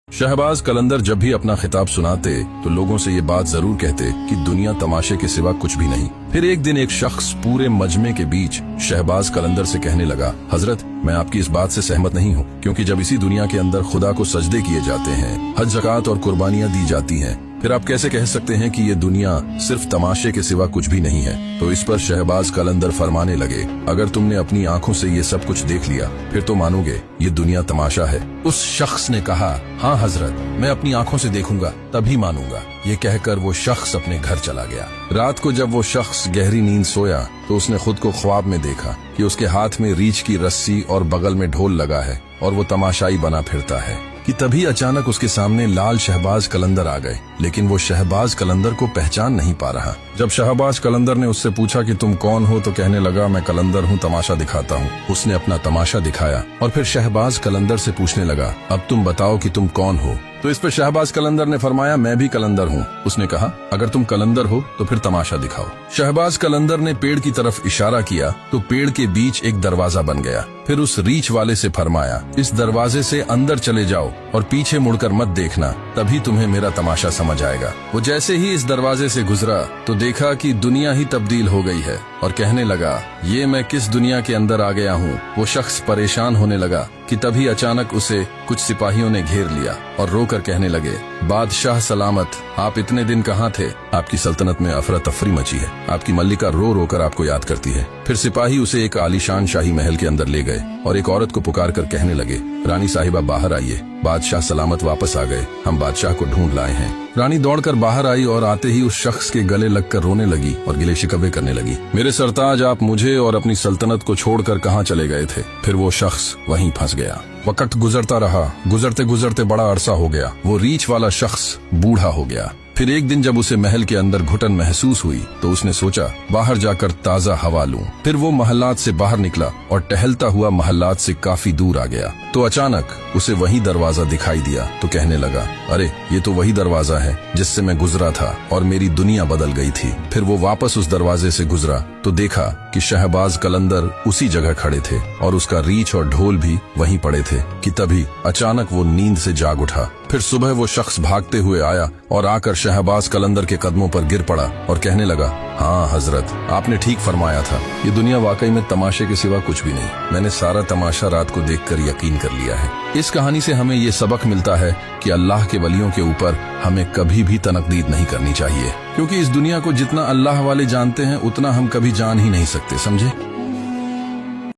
शहबाज कलंदर जब भी अपना खिताब सुनाते तो लोगों से ये बात जरूर कहते कि दुनिया तमाशे के सिवा कुछ भी नहीं। फिर एक दिन एक शख्स पूरे मजमे के बीच शहबाज कलंदर से कहने लगा, हजरत मैं आपकी इस बात से सहमत नहीं हूँ, क्योंकि जब इसी दुनिया के अंदर खुदा को सजदे किए जाते हैं, हज ज़कात और कुर्बानियां दी जाती हैं, फिर आप कैसे कह सकते हैं कि ये दुनिया सिर्फ तमाशे के सिवा कुछ भी नहीं है। तो इस पर शहबाज कलंदर फरमाने लगे, अगर तुमने अपनी आंखों से ये सब कुछ देख लिया फिर तो मानोगे ये दुनिया तमाशा है। उस शख्स ने कहा, हाँ हजरत मैं अपनी आंखों से देखूंगा तभी मानूंगा। ये कहकर वो शख्स अपने घर चला गया। रात को जब वो शख्स गहरी नींद सोया तो उसने खुद को ख्वाब में देखा कि उसके हाथ में रीछ की रस्सी और बगल में ढोल लगा है और वो तमाशाई बना फिरता है कि तभी अचानक उसके सामने लाल शहबाज कलंदर आ गए, लेकिन वो शहबाज कलंदर को पहचान नहीं पा रहा। जब शहबाज कलंदर ने उससे पूछा कि तुम कौन हो तो कहने लगा, मैं कलंदर हूँ, तमाशा दिखाता हूँ। उसने अपना तमाशा दिखाया और फिर शहबाज कलंदर से पूछने लगा, अब तुम बताओ कि तुम कौन हो। तो इस पर शहबाज कलंदर ने फरमाया, मैं भी कलंदर हूँ। उसने कहा, अगर तुम कलंदर हो तो फिर तमाशा दिखाओ। शहबाज कलंदर ने पेड़ की तरफ इशारा किया तो पेड़ के बीच एक दरवाजा बन गया। फिर उस रीछ वाले से फरमाया, इस दरवाजे से अंदर चले जाओ और पीछे मुड़कर मत देखना, तभी तुम्हें मेरा तमाशा समझ आएगा। वो जैसे ही इस दरवाजे से गुजरा तो देखा कि दुनिया ही तब्दील हो गई है और कहने लगा, ये मैं किस दुनिया के अंदर आ गया हूँ। वो शख्स परेशान होने लगा कि तभी अचानक उसे कुछ सिपाहियों ने घेर लिया और रोकर कहने लगे, बादशाह सलामत, आप इतने दिन कहाँ थे? आपकी सल्तनत में अफरा तफरी मची है, आपकी मल्लिका रो रो कर आपको याद करती है। फिर सिपाही उसे एक आलीशान शाही महल के अंदर ले गए और एक औरत को पुकार कर कहने लगे, रानी साहिबा बाहर आइए, बादशाह सलामत वापस आ गए, हम बादशाह को ढूंढ लाए हैं। रानी दौड़कर बाहर आई और आते ही उस शख्स के गले लगकर रोने लगी और गिले शिकवे करने लगी, मेरे सरताज आप मुझे और अपनी सल्तनत को छोड़कर कहाँ चले गए थे? फिर वो शख्स वहीं फंस गया। वक्त गुजरता रहा, गुजरते गुजरते बड़ा अरसा हो गया। वो रीछ वाला शख्स बूढ़ा हो गया। फिर एक दिन जब उसे महल के अंदर घुटन महसूस हुई तो उसने सोचा बाहर जाकर ताजा हवा लूं। फिर वो महल्लात से बाहर निकला और टहलता हुआ महल्लात से काफी दूर आ गया तो अचानक उसे वही दरवाजा दिखाई दिया तो कहने लगा, अरे ये तो वही दरवाजा है जिससे मैं गुजरा था और मेरी दुनिया बदल गई थी। फिर वो वापस उस दरवाजे से गुजरा तो देखा कि शहबाज कलंदर उसी जगह खड़े थे और उसका रीछ और ढोल भी वहीं पड़े थे कि तभी अचानक वो नींद से जाग उठा। फिर सुबह वो शख्स भागते हुए आया और आकर शहबाज कलंदर के कदमों पर गिर पड़ा और कहने लगा, हाँ हजरत आपने ठीक फरमाया था, ये दुनिया वाकई में तमाशे के सिवा कुछ भी नहीं। मैंने सारा तमाशा रात को देखकर यकीन कर लिया है। इस कहानी से हमें ये सबक मिलता है कि अल्लाह के वलियों के ऊपर हमें कभी भी तनकीद नहीं करनी चाहिए, क्योंकि इस दुनिया को जितना अल्लाह वाले जानते हैं उतना हम कभी जान ही नहीं सकते, समझे।